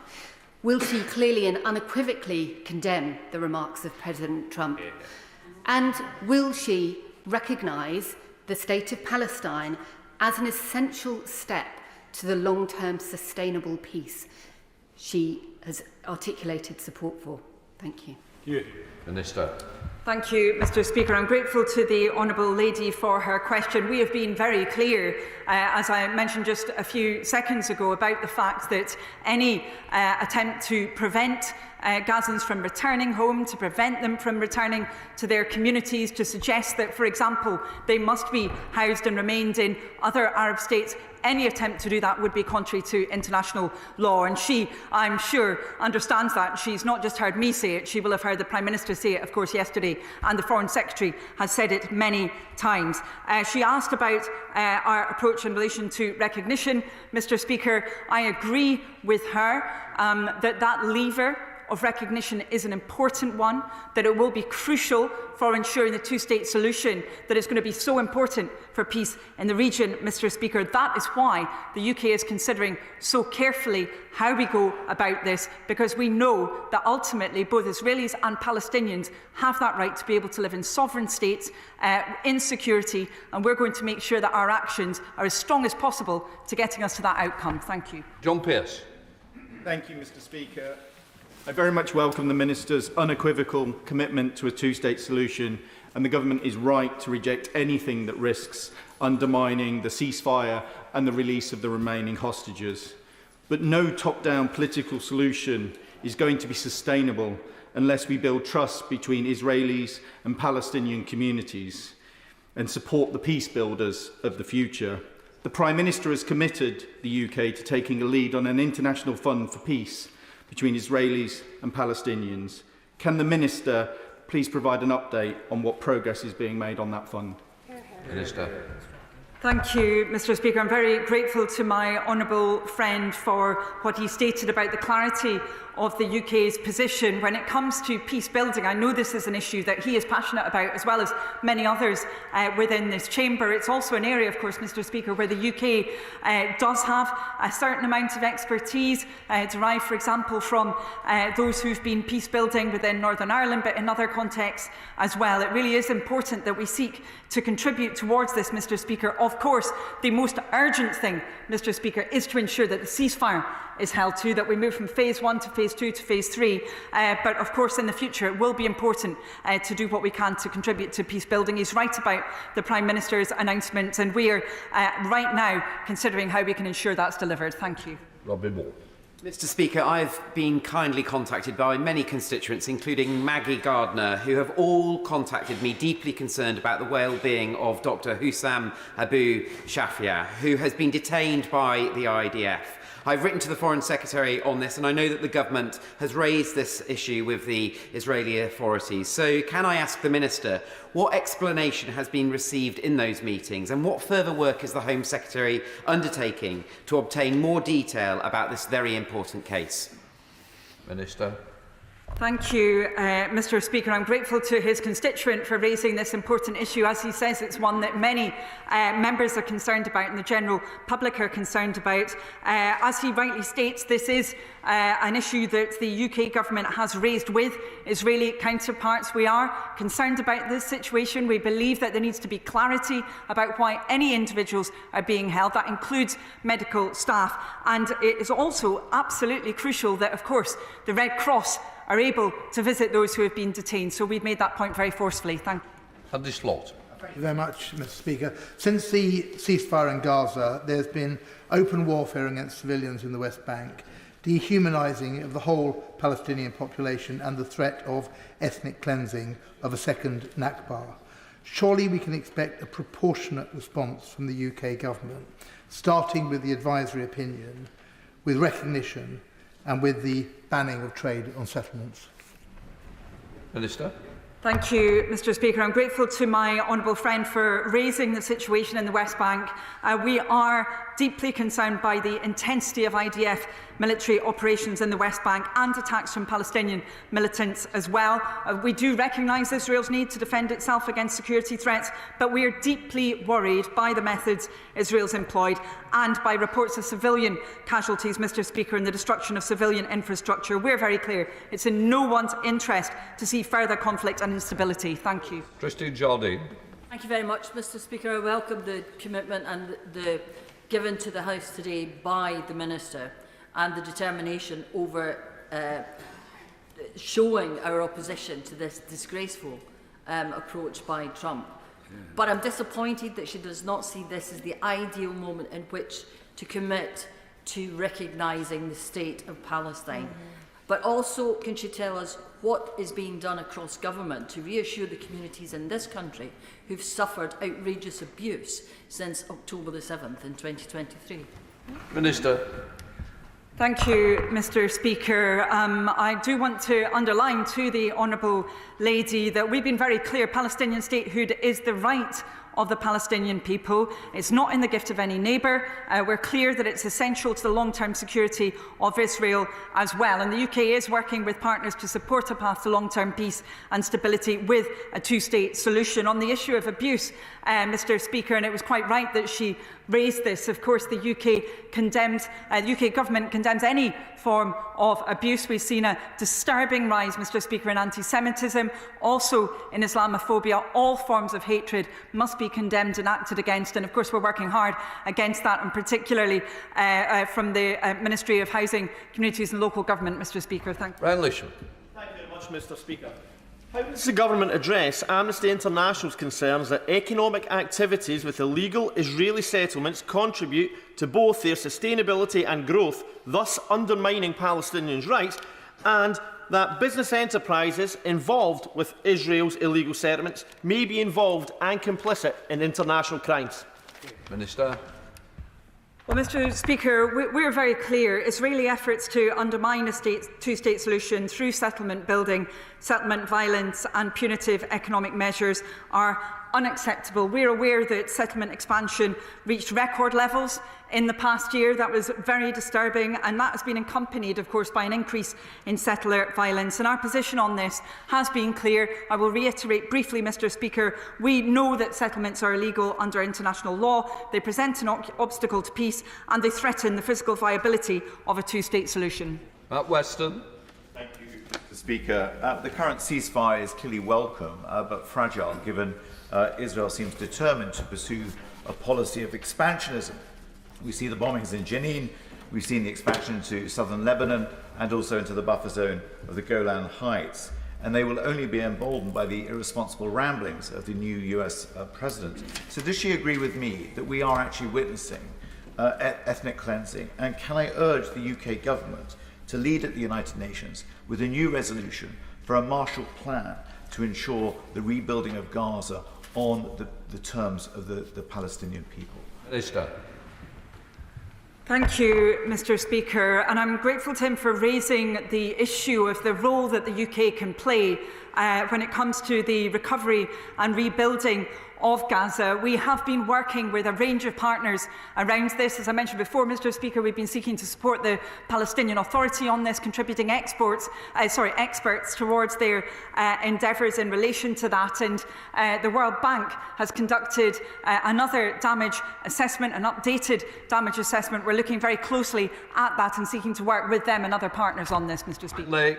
Will she clearly and unequivocally condemn the remarks of President Trump? And will she recognise the state of Palestine as an essential step to the long-term sustainable peace she has articulated support for? Thank you. Minister. Thank you, Mr Speaker. I'm grateful to the Honourable Lady for her question. We have been very clear, as I mentioned just a few seconds ago, about the fact that any attempt to prevent Gazans from returning home, to prevent them from returning to their communities, to suggest that, for example, they must be housed and remained in other Arab states, any attempt to do that would be contrary to international law. And she, I'm sure, understands that. She's not just heard me say it, she will have heard the Prime Minister say it, of course, yesterday, and the Foreign Secretary has said it many times. She asked about our approach in relation to recognition. Mr Speaker, I agree with her that lever of recognition is an important one, that it will be crucial for ensuring the two-state solution that is going to be so important for peace in the region, Mr Speaker. That is why the UK is considering so carefully how we go about this, because we know that ultimately both Israelis and Palestinians have that right to be able to live in sovereign states in security, and we're going to make sure that our actions are as strong as possible to getting us to that outcome. Thank you. John Pearce. Thank you, Mr Speaker. I very much welcome the Minister's unequivocal commitment to a two-state solution, and the Government is right to reject anything that risks undermining the ceasefire and the release of the remaining hostages. But no top-down political solution is going to be sustainable unless we build trust between Israelis and Palestinian communities and support the peace builders of the future. The Prime Minister has committed the UK to taking a lead on an international fund for peace between Israelis and Palestinians. Can the Minister please provide an update on what progress is being made on that fund? Minister. Thank you, Mr Speaker. I'm very grateful to my honourable friend for what he stated about the clarity of the UK's position when it comes to peace building. I know this is an issue that he is passionate about, as well as many others within this chamber. It's also an area, of course, Mr Speaker, where the UK does have a certain amount of expertise derived, for example, from those who've been peace building within Northern Ireland, but in other contexts as well. It really is important that we seek to contribute towards this, Mr Speaker. Of course, the most urgent thing, Mr Speaker, is to ensure that the ceasefire is held to, that we move from phase 1 to phase 2 to phase 3. But of course, in the future, it will be important to do what we can to contribute to peace building. He's right about the Prime Minister's announcement, and we are right now considering how we can ensure that's delivered. Thank you. Robin Moore. Mr Speaker, I've been kindly contacted by many constituents, including Maggie Gardner, who have all contacted me deeply concerned about the well-being of Dr Hussam Abu Shafia, who has been detained by the IDF. I've written to the Foreign Secretary on this, and I know that the government has raised this issue with the Israeli authorities. So can I ask the Minister what explanation has been received in those meetings, and what further work is the Home Secretary undertaking to obtain more detail about this very important case? Minister. Thank you, Mr Speaker. I'm grateful to his constituent for raising this important issue. As he says, it's one that many members are concerned about and the general public are concerned about. As he rightly states, this is an issue that the UK government has raised with Israeli counterparts. We are concerned about this situation. We believe that there needs to be clarity about why any individuals are being held. That includes medical staff. And it is also absolutely crucial that, of course, the Red Cross are able to visit those who have been detained. So we've made that point very forcefully. Thank you. Andy Slot. Thank you very much, Mr Speaker. Since the ceasefire in Gaza, there's been open warfare against civilians in the West Bank, dehumanising of the whole Palestinian population, and the threat of ethnic cleansing of a second Nakba. Surely we can expect a proportionate response from the UK government, starting with the advisory opinion, with recognition, and with the banning of trade on settlements. Minister. Thank you, Mr Speaker. I'm grateful to my honourable friend for raising the situation in the West Bank. We are deeply concerned by the intensity of IDF military operations in the West Bank and attacks from Palestinian militants as well. We do recognise Israel's need to defend itself against security threats, but we are deeply worried by the methods Israel's employed and by reports of civilian casualties, Mr Speaker, and the destruction of civilian infrastructure. We're very clear. It's in no one's interest to see further conflict and instability. Thank you. Christine Jardine. Thank you very much, Mr Speaker. I welcome the commitment and the given to the House today by the Minister and the determination over showing our opposition to this disgraceful approach by Trump. But I'm disappointed that she does not see this as the ideal moment in which to commit to recognising the state of Palestine. But also, can she tell us what is being done across government to reassure the communities in this country who've suffered outrageous abuse since October the 7th in 2023? Minister. Thank you, Mr Speaker. I do want to underline to the Honourable Lady that we've been very clear Palestinian statehood is the right of the Palestinian people. It's not in the gift of any neighbour. We're clear that it's essential to the long-term security of Israel as well. And the UK is working with partners to support a path to long-term peace and stability with a two-state solution. On the issue of abuse, Mr Speaker, and it was quite right that she raised this, of course the UK government condemns any form of abuse. We've seen a disturbing rise, Mr Speaker, in anti-Semitism, also in Islamophobia. All forms of hatred must be condemned and acted against, and of course we're working hard against that, and particularly from the Ministry of Housing, Communities and Local Government, Mr Speaker. Thank you. Ryan Lisham. Thank you very much, Mr Speaker. How does the government address Amnesty International's concerns that economic activities with illegal Israeli settlements contribute to both their sustainability and growth, thus undermining Palestinians' rights, and that business enterprises involved with Israel's illegal settlements may be involved and complicit in international crimes? Minister. Well, Mr Speaker, we're very clear. Israeli efforts to undermine a two-state solution through settlement building, settlement violence and punitive economic measures are unacceptable. We're aware that settlement expansion reached record levels in the past year. That was very disturbing, and that has been accompanied, of course, by an increase in settler violence. And our position on this has been clear. I will reiterate briefly, Mr Speaker. We know that settlements are illegal under international law. They present an obstacle to peace, and they threaten the physical viability of a two-state solution. Matt Weston. Thank you, Mr Speaker. The current ceasefire is clearly welcome, but fragile, given Israel seems determined to pursue a policy of expansionism. We see the bombings in Jenin, we've seen the expansion into southern Lebanon and also into the buffer zone of the Golan Heights. And they will only be emboldened by the irresponsible ramblings of the new US president. So does she agree with me that we are actually witnessing ethnic cleansing? And can I urge the UK government to lead at the United Nations with a new resolution for a Marshall Plan to ensure the rebuilding of Gaza on the terms of the Palestinian people? Minister. Thank you, Mr Speaker, and I'm grateful to him for raising the issue of the role that the UK can play when it comes to the recovery and rebuilding of Gaza. We have been working with a range of partners around this. As I mentioned before, Mr Speaker, we've been seeking to support the Palestinian Authority on this, contributing experts towards their endeavours in relation to that. And the World Bank has conducted another damage assessment, an updated damage assessment. We're looking very closely at that and seeking to work with them and other partners on this, Mr Speaker. Lake.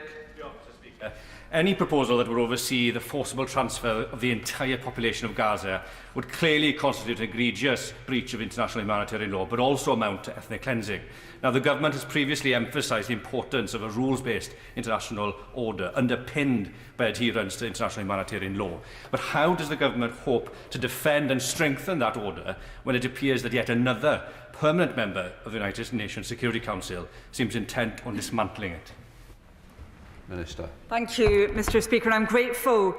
Any proposal that would oversee the forcible transfer of the entire population of Gaza would clearly constitute an egregious breach of international humanitarian law, but also amount to ethnic cleansing. Now, the government has previously emphasised the importance of a rules-based international order underpinned by adherence to international humanitarian law. But how does the government hope to defend and strengthen that order when it appears that yet another permanent member of the United Nations Security Council seems intent on dismantling it? Minister. Thank you, Mr Speaker. I'm grateful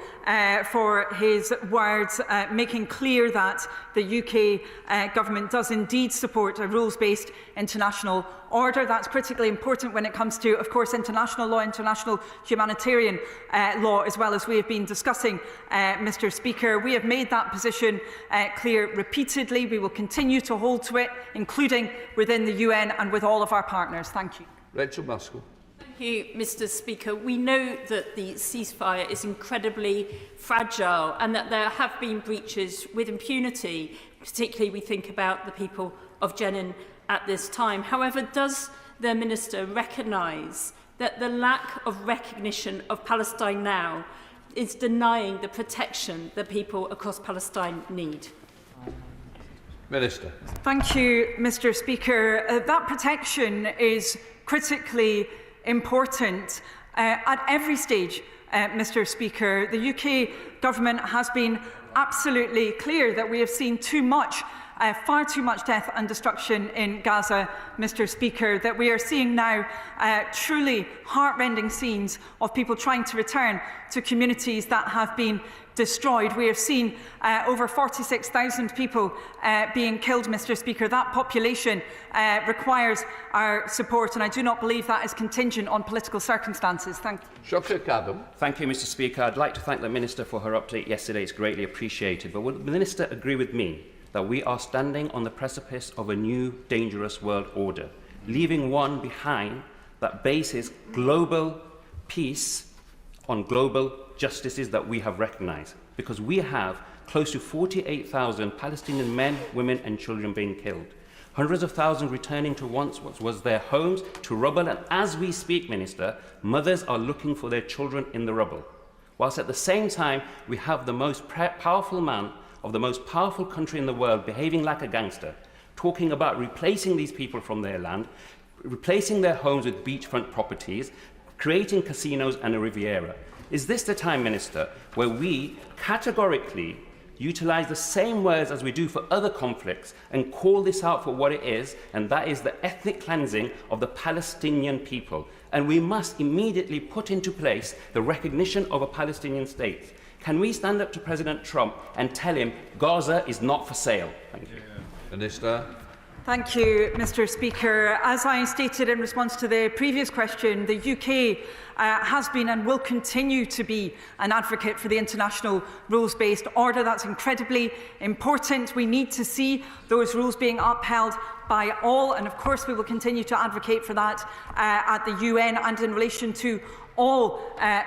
for his words, making clear that the UK government does indeed support a rules-based international order. That's particularly important when it comes to, of course, international law, international humanitarian law, as well as we have been discussing, Mr Speaker. We have made that position clear repeatedly. We will continue to hold to it, including within the UN and with all of our partners. Thank you. Rachel Maskell. Thank you, Mr Speaker. We know that the ceasefire is incredibly fragile and that there have been breaches with impunity. Particularly, we think about the people of Jenin at this time. However, does the Minister recognise that the lack of recognition of Palestine now is denying the protection that people across Palestine need? Minister. Thank you, Mr Speaker. That protection is critically important, at every stage, Mr. Speaker. The UK government has been absolutely clear that we have seen too much, far too much death and destruction in Gaza, Mr. Speaker, that we are seeing now truly heartrending scenes of people trying to return to communities that have been destroyed. We have seen over 46,000 people being killed, Mr. Speaker. That population requires our support, and I do not believe that is contingent on political circumstances. Thank you. Thank you, Mr. Speaker. I'd like to thank the Minister for her update yesterday. It's greatly appreciated. But would the Minister agree with me that we are standing on the precipice of a new dangerous world order, leaving one behind that bases global peace on global justices that we have recognised? Because we have close to 48,000 Palestinian men, women and children being killed. Hundreds of thousands returning to once what was their homes to rubble, and as we speak, Minister, mothers are looking for their children in the rubble. Whilst at the same time, we have the most powerful man of the most powerful country in the world behaving like a gangster, talking about replacing these people from their land, replacing their homes with beachfront properties, creating casinos and a Riviera. Is this the time, Minister, where we categorically utilise the same words as we do for other conflicts and call this out for what it is, and that is the ethnic cleansing of the Palestinian people? And we must immediately put into place the recognition of a Palestinian state. Can we stand up to President Trump and tell him Gaza is not for sale? Thank you. Minister. Thank you, Mr. Speaker. As I stated in response to the previous question, the UK has been and will continue to be an advocate for the international rules-based order. That's incredibly important. We need to see those rules being upheld by all, and of course we will continue to advocate for that at the UN and in relation to all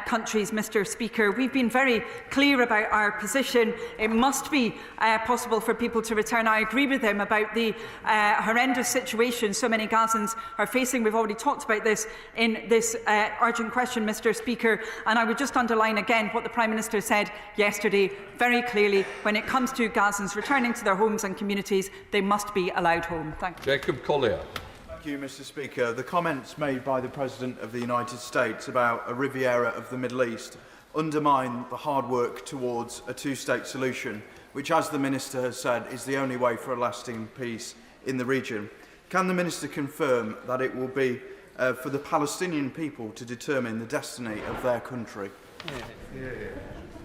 countries, Mr. Speaker. We've been very clear about our position. It must be possible for people to return. I agree with him about the horrendous situation so many Gazans are facing. We've already talked about this in this urgent question, Mr. Speaker, and I would just underline again what the Prime Minister said yesterday very clearly. When it comes to Gazans returning to their homes and communities, they must be allowed home. Thank you. Jacob Collier. Thank you, Mr. Speaker. The comments made by the President of the United States about a Riviera of the Middle East undermine the hard work towards a two-state solution, which, as the Minister has said, is the only way for a lasting peace in the region. Can the Minister confirm that it will be for the Palestinian people to determine the destiny of their country?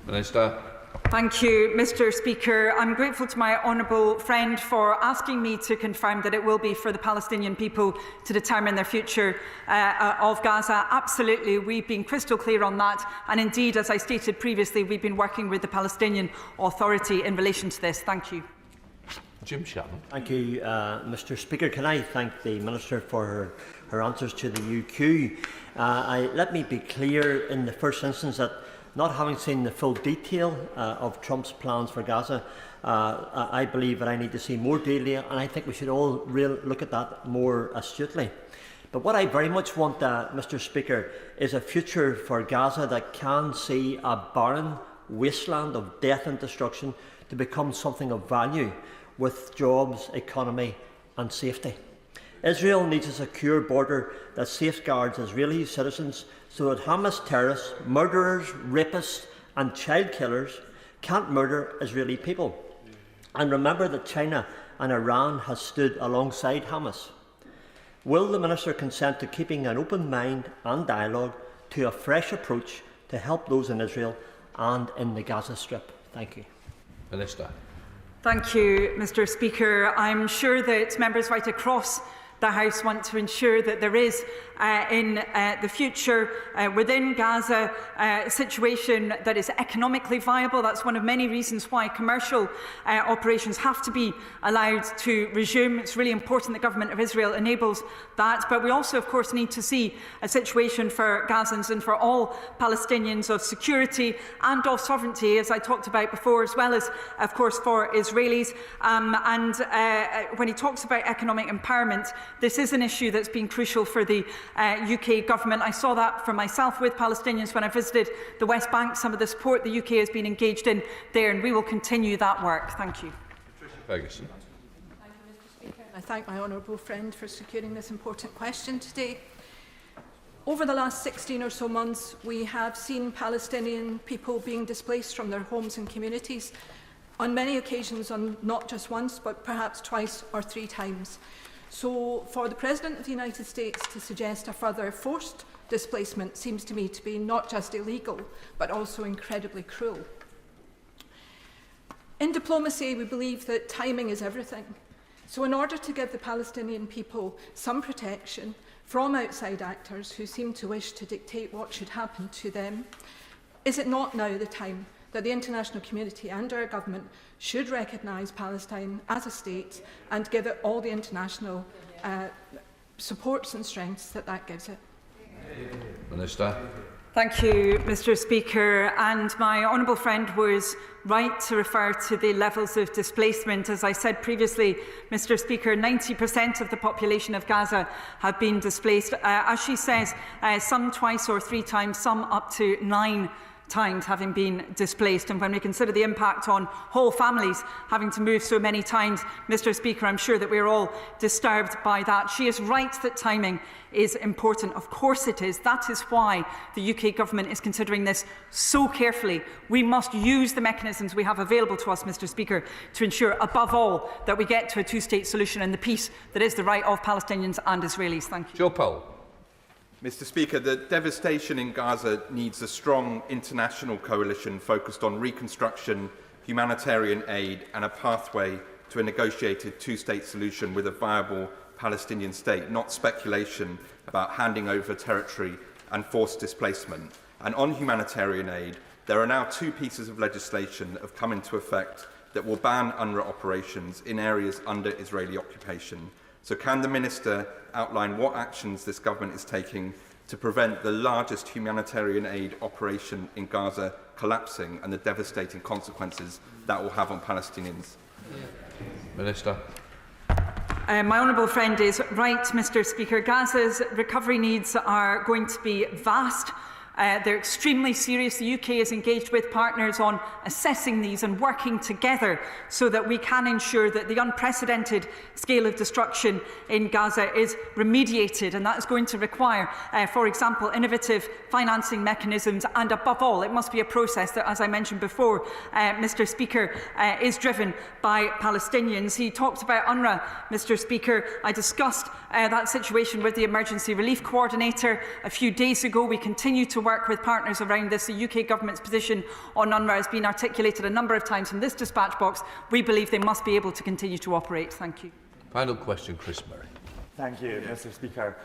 Minister. Thank you, Mr. Speaker. I'm grateful to my honourable friend for asking me to confirm that it will be for the Palestinian people to determine their future of Gaza. Absolutely, we've been crystal clear on that, and indeed, as I stated previously, we've been working with the Palestinian Authority in relation to this. Thank you. Jim Shannon. Thank you, Mr. Speaker. Can I thank the Minister for her answers to the UQ? Let me be clear in the first instance that, not having seen the full detail of Trump's plans for Gaza, I believe that I need to see more detail, and I think we should all look at that more astutely. But what I very much want, Mr. Speaker, is a future for Gaza that can see a barren wasteland of death and destruction to become something of value, with jobs, economy and safety. Israel needs a secure border that safeguards Israeli citizens so that Hamas terrorists, murderers, rapists and child killers can't murder Israeli people. And remember that China and Iran has stood alongside Hamas. Will the Minister consent to keeping an open mind and dialogue to a fresh approach to help those in Israel and in the Gaza Strip? Thank you. Minister. Thank you, Mr. Speaker. I'm sure that members right across the House want to ensure that there is in the future within Gaza a situation that is economically viable. That's one of many reasons why commercial operations have to be allowed to resume. It's really important the government of Israel enables that. But we also, of course, need to see a situation for Gazans and for all Palestinians of security and of sovereignty, as I talked about before, as well as, of course, for Israelis. When he talks about economic empowerment, this is an issue that's been crucial for the UK government. I saw that for myself with Palestinians when I visited the West Bank, some of the support the UK has been engaged in there, and we will continue that work. Thank you. Ferguson. Thank you, Mr. Speaker. I thank my honourable friend for securing this important question today. Over the last 16 or so months, we have seen Palestinian people being displaced from their homes and communities, on many occasions, on not just once, but perhaps twice or 3 times. So for the President of the United States to suggest a further forced displacement seems to me to be not just illegal, but also incredibly cruel. In diplomacy, we believe that timing is everything. So in order to give the Palestinian people some protection from outside actors who seem to wish to dictate what should happen to them, is it not now the time that the international community and our government should recognise Palestine as a state and give it all the international supports and strengths that that gives it? Minister. Thank you, Mr. Speaker. And my honourable friend was right to refer to the levels of displacement. As I said previously, Mr. Speaker, 90% of the population of Gaza have been displaced. As she says, some twice or 3 times, some up to 9 times having been displaced. And when we consider the impact on whole families having to move so many times, Mr. Speaker, I'm sure that we're all disturbed by that. She is right that timing is important. Of course it is. That is why the UK government is considering this so carefully. We must use the mechanisms we have available to us, Mr. Speaker, to ensure, above all, that we get to a 2-state solution and the peace that is the right of Palestinians and Israelis. Thank you. Joe Powell. Mr. Speaker, the devastation in Gaza needs a strong international coalition focused on reconstruction, humanitarian aid and a pathway to a negotiated 2-state solution with a viable Palestinian state, not speculation about handing over territory and forced displacement. And on humanitarian aid, there are now 2 pieces of legislation that have come into effect that will ban UNRWA operations in areas under Israeli occupation. So can the Minister outline what actions this government is taking to prevent the largest humanitarian aid operation in Gaza collapsing and the devastating consequences that will have on Palestinians? Minister. My honourable friend is right, Mr. Speaker. Gaza's recovery needs are going to be vast. They're extremely serious. The UK is engaged with partners on assessing these and working together so that we can ensure that the unprecedented scale of destruction in Gaza is remediated, and that is going to require, for example, innovative financing mechanisms, and above all, it must be a process that, as I mentioned before, Mr. Speaker, is driven by Palestinians. He talked about UNRWA, Mr. Speaker. I discussed that situation with the Emergency Relief Coordinator a few days ago. We continue to work with partners around this. The UK government's position on UNRWA has been articulated a number of times from this dispatch box. We believe they must be able to continue to operate. Thank you. Final question, Chris Murray. Thank you, Mr. Speaker.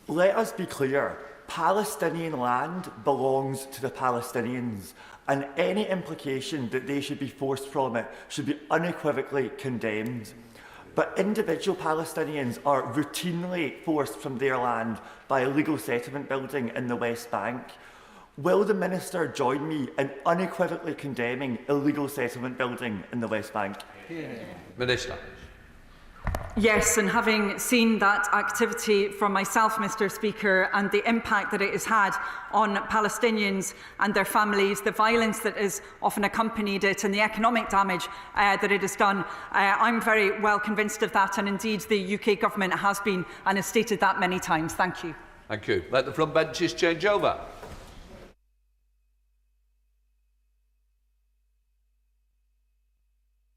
Let us be clear. Palestinian land belongs to the Palestinians, and any implication that they should be forced from it should be unequivocally condemned. But individual Palestinians are routinely forced from their land by illegal settlement building in the West Bank. Will the Minister join me in unequivocally condemning illegal settlement building in the West Bank? Minister. Yes, and having seen that activity from myself, Mr. Speaker, and the impact that it has had on Palestinians and their families, the violence that has often accompanied it and the economic damage that it has done, I'm very well convinced of that, and indeed the UK government has been and has stated that many times. Thank you. Thank you. Let the front benches change over.